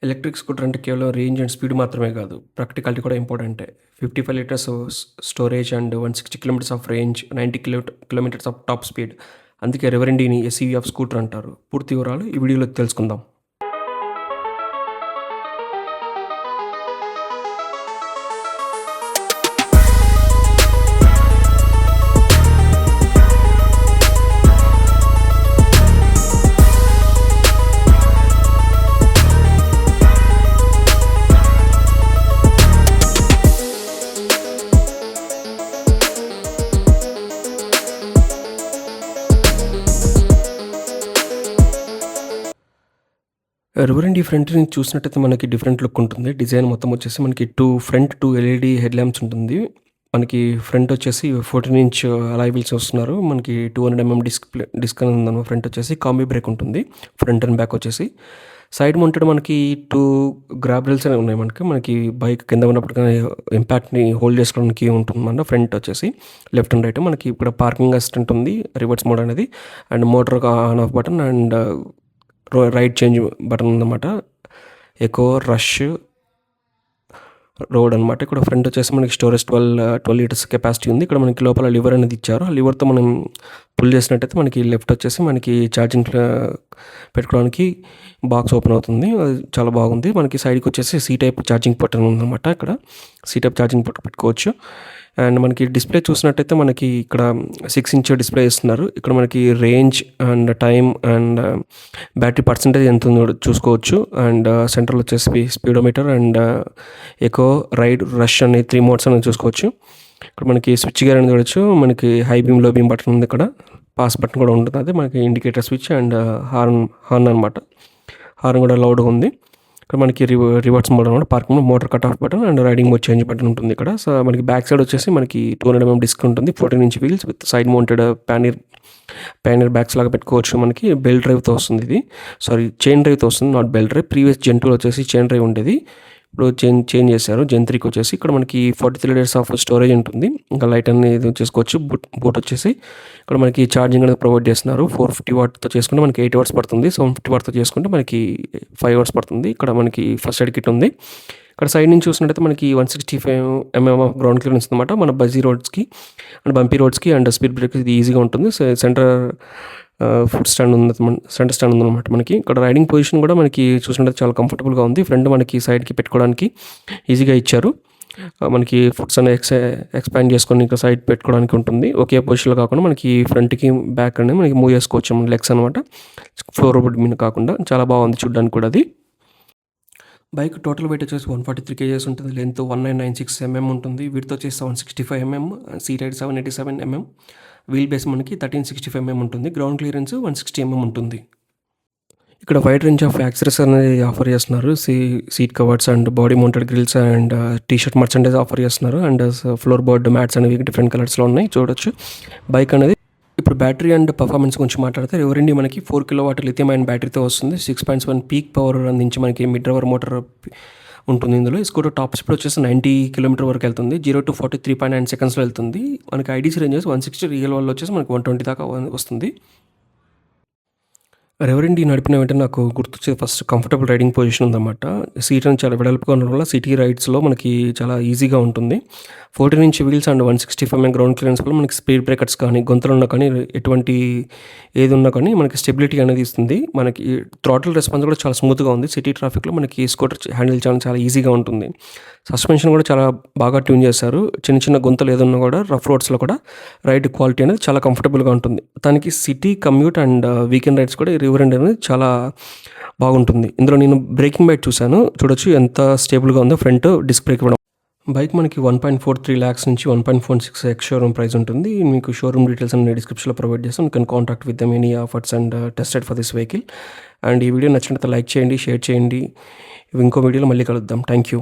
Electric scooter అంటే కేవలం range and speed మాత్రమే కాదు, ప్రాక్టికాలిటీ కూడా ఇంపార్టెంటే. 55 litres storage and 160 kilometres of range, 90 kilometres of top speed. అందుకే రెవరెండీని ఎస్యూవీ ఆఫ్ స్కూటర్ అంటారు. పూర్తి వివరాలు ఈ వీడియోలో తెలుసుకుందాం. రెవరెండీ ఫ్రంట్ నుంచి చూసినట్టయితే మనకి డిఫరెంట్ లుక్ ఉంటుంది. డిజైన్ మొత్తం వచ్చేసి మనకి టూ ఎల్ఈడి హెడ్ ల్యాంప్స్ ఉంటుంది. మనకి ఫ్రంట్ వచ్చేసి 14 ఇంచ్ అలాయ్ వీల్స్ వస్తున్నారు. మనకి 200 mm డిస్క్ అని ఉందన్నమాట. ఫ్రంట్ వచ్చేసి కాంబీ బ్రేక్ ఉంటుంది. ఫ్రంట్ అండ్ బ్యాక్ వచ్చేసి సైడ్ మౌంటెడ్ మనకి 2 గ్రాబ్ రైల్స్ అనేవి ఉన్నాయి. మనకి బైక్ కింద ఉన్నప్పుడు కానీ ఇంపాక్ట్ని హోల్డ్ చేసుకోవడానికి ఉంటుంది మన ఫ్రంట్ వచ్చేసి లెఫ్ట్ అండ్ రైట్. మనకి ఇక్కడ పార్కింగ్ అసిస్టెంట్ ఉంది, రివర్స్ మోడ్ అనేది, and motor on off button, and right change button ఉందన్నమాట. ఎకో, రష్, రోడ్ అనమాట. ఇక్కడ ఫ్రంట్ వచ్చేసి మనకి స్టోరేజ్ 12 లీటర్స్ కెపాసిటీ ఉంది. ఇక్కడ మనకి లోపల లివర్ అనేది ఇచ్చారు. ఆ లివర్తో మనం పుల్ చేసినట్టయితే మనకి లెఫ్ట్ వచ్చేసి మనకి ఛార్జింగ్ పెట్టుకోవడానికి బాక్స్ ఓపెన్ అవుతుంది. అది చాలా బాగుంది. మనకి సైడ్కి వచ్చేసి సి టైప్ ఛార్జింగ్ పోర్ట్ ఉందన్నమాట. ఇక్కడ సి టైప్ ఛార్జింగ్ పోర్ట్ పెట్టుకోవచ్చు. అండ్ మనకి డిస్ప్లే చూసినట్టయితే మనకి ఇక్కడ 6 ఇంచ్ డిస్ప్లే ఇస్తున్నారు. ఇక్కడ మనకి range and time and battery percentage ఎంత ఉందో చూసుకోవచ్చు. అండ్ సెంటర్లో వచ్చేసి speedometer and eco, ride, rush అనే 3 మోడ్స్ అనేది చూసుకోవచ్చు. ఇక్కడ మనకి స్విచ్ గేర్ అనేది చూడవచ్చు. మనకి హై బీమ్, లో బీమ్ బటన్ ఉంది. ఇక్కడ పాస్ బటన్ కూడా ఉంటుంది. అదే మనకి ఇండికేటర్ స్విచ్ అండ్ హార్న్ అనమాట. హార్న్ కూడా లౌడ్గా ఉంది. ఇక్కడ మనకి రివర్స్ మోడ్ అనమాట. Parking motor cut off button and riding mode change button ఉంటుంది ఇక్కడ. సో మనకి బ్యాక్ సైడ్ వచ్చేసి మనకి 200 mm డిస్క్ ఉంటుంది. 14 inch wheels with side mounted pannier bags లాగా పెట్టుకోవచ్చు. మనకి బెల్ డ్రైవ్తో వస్తుంది. ఇది చైన్ డ్రైవ్తో వస్తుంది, నాట్ బెల్ డ్రైవ్. ప్రీవియస్ జెన్ 2 వచ్చేసి చైన్ డ్రైవ్ ఉండేది, ఇప్పుడు చేంజ్ చేశారు. జెన్ 3కి వచ్చేసి ఇక్కడ మనకి 43 లీటర్స్ ఆఫ్ స్టోరేజ్ ఉంటుంది. ఇంకా లైట్ అనేది చేసుకోవచ్చు. బూట్ వచ్చేసి ఇక్కడ మనకి ఛార్జింగ్ అనేది ప్రొవైడ్ చేస్తున్నారు. 450 వాట్తో చేసుకుంటే మనకి 8 అవర్స్ పడుతుంది. 750 వాట్తో చేసుకుంటే మనకి 5 అవర్స్ పడుతుంది. ఇక్కడ మనకి ఫస్ట్ ఎయిడ్ కిట్ ఉంది. ఇక్కడ సైడ్ నుంచి చూసినట్టయితే మనకి 165 mm గ్రౌండ్ క్లియరెన్స్ అనమాట. మన బజీ రోడ్స్కి అండ్ బంపీ రోడ్స్కి అండ్ స్పీడ్ బ్రేక్ ఇది ఈజీగా ఉంటుంది. సెంటర్ సెంటర్ స్టాండ్ ఉందన్నమాట. మనకి ఇక్కడ రైడింగ్ పొజిషన్ కూడా మనకి చూసినట్టు చాలా కంఫర్టబుల్గా ఉంది. ఫ్రంట్ మనకి సైడ్కి పెట్టుకోవడానికి ఈజీగా ఇచ్చారు. మనకి ఫుట్స్ అనేది ఎక్స్పాండ్ చేసుకొని ఇంకా సైడ్ పెట్టుకోవడానికి ఉంటుంది. ఒకే పొజిషన్లో కాకుండా మనకి ఫ్రంట్కి బ్యాక్ అనేది మనకి మూవ్ చేసుకోవచ్చు. మన లెగ్స్ అనమాట, ఫ్లోర్ బోర్డ్ మీద కాకుండా. చాలా బాగుంది చూడడానికి కూడా. అది బైక్ టోటల్ వెయిట్ వచ్చేసి 143 kgs ఉంటుంది. లెంత్ 1996 mm ఉంటుంది. విడ్త్ వచ్చేసి 765 mm, seat height 787 mm, wheel base మనకి 1365 mm ఉంటుంది. గ్రౌండ్ క్లియరెన్స్ 160 mm ఉంటుంది. ఇక్కడ వైడ్ రేంజ్ ఆఫ్ యాక్సెసరీస్ అనేది ఆఫర్ చేస్తున్నారు. Seat covers and body mounted grills and T-shirt merchandise offer చేస్తున్నారు. అండ్ ఫ్లోర్ బోర్డ్ మ్యాట్స్ అనేవి డిఫరెంట్ కలర్స్లో ఉన్నాయి, చూడొచ్చు. బైక్ అనేది ఇప్పుడు బ్యాటరీ అండ్ పర్ఫార్మెన్స్ గురించి మాట్లాడితే రెవరెండీ మనకి 4 kW లిథియం అయన్ బ్యాటరీతో వస్తుంది. 6.7 పీక్ పవర్ అందించి మనకి మిడ్ డ్రైవర్ మోటార్ ఉంటుంది. ఇందులో ఈ స్కూటర్ టాప్ స్పీడ్ వచ్చేసి 90 km వరకు వెళ్తుంది. 0 to 40 3.9 secondsలో వెళ్తుంది. మనకి ఐడీసీ రేంజెస్ 160, రియల్ వల్ల వచ్చేసి మనకి 120 దాకా వస్తుంది. రెవరెండీ నడిపిన వెంటనే నాకు గుర్తొచ్చేది ఫస్ట్ కంఫర్టబుల్ రైడింగ్ పొజిషన్ ఉందన్నమాట. సీట్ అని చాలా వెడల్పుగా ఉండడం వల్ల సిటీ రైడ్స్లో మనకి చాలా ఈజీగా ఉంటుంది. 14 inch wheels and 165 mm ground clearance వల్ల మనకి స్పీడ్ బ్రేకర్స్ కానీ, గొంతులు ఉన్నా కానీ, ఎటువంటి ఏది ఉన్నా కానీ మనకి స్టెబిలిటీ అనేది ఇస్తుంది. మనకి థ్రాటిల్ రెస్పాన్స్ కూడా చాలా స్మూత్గా ఉంది. సిటీ ట్రాఫిక్లో మనకి స్కూటర్ హ్యాండిల్ చేయడం చాలా ఈజీగా ఉంటుంది. సస్పెన్షన్ కూడా చాలా బాగా ట్యూన్ చేశారు. చిన్న గొంతులు ఏదన్నా కూడా రఫ్ రోడ్స్లో కూడా రైడ్ క్వాలిటీ అనేది చాలా కంఫర్టబుల్గా ఉంటుంది. దానికి city commute and weekend rides కూడా రెవరెండీ అనేది చాలా బాగుంటుంది. ఇందులో నేను బ్రేకింగ్ బైట్ చూశాను, చూడొచ్చు ఎంత స్టేబుల్గా ఉందో. ఫ్రంట్ డిస్క్ బ్రేక్ ఇవ్వడం. బైక్ మనకి 1.43 lakhs నుంచి 1.46 ఎక్స్ షోరూమ్ ప్రైస్ ఉంటుంది. మీకు షోరూమ్ డీటెయిల్స్ అన్ని డిస్క్రిప్షన్లో ప్రొవైడ్ చేస్తాను. You can contact with them any offers and tested for this vehicle. And ఈ వీడియో నచ్చినట్లయితే లైక్ చేయండి, షేర్ చేయండి. ఇంకో వీడియోలో మళ్ళీ కలుద్దాం. Thank you.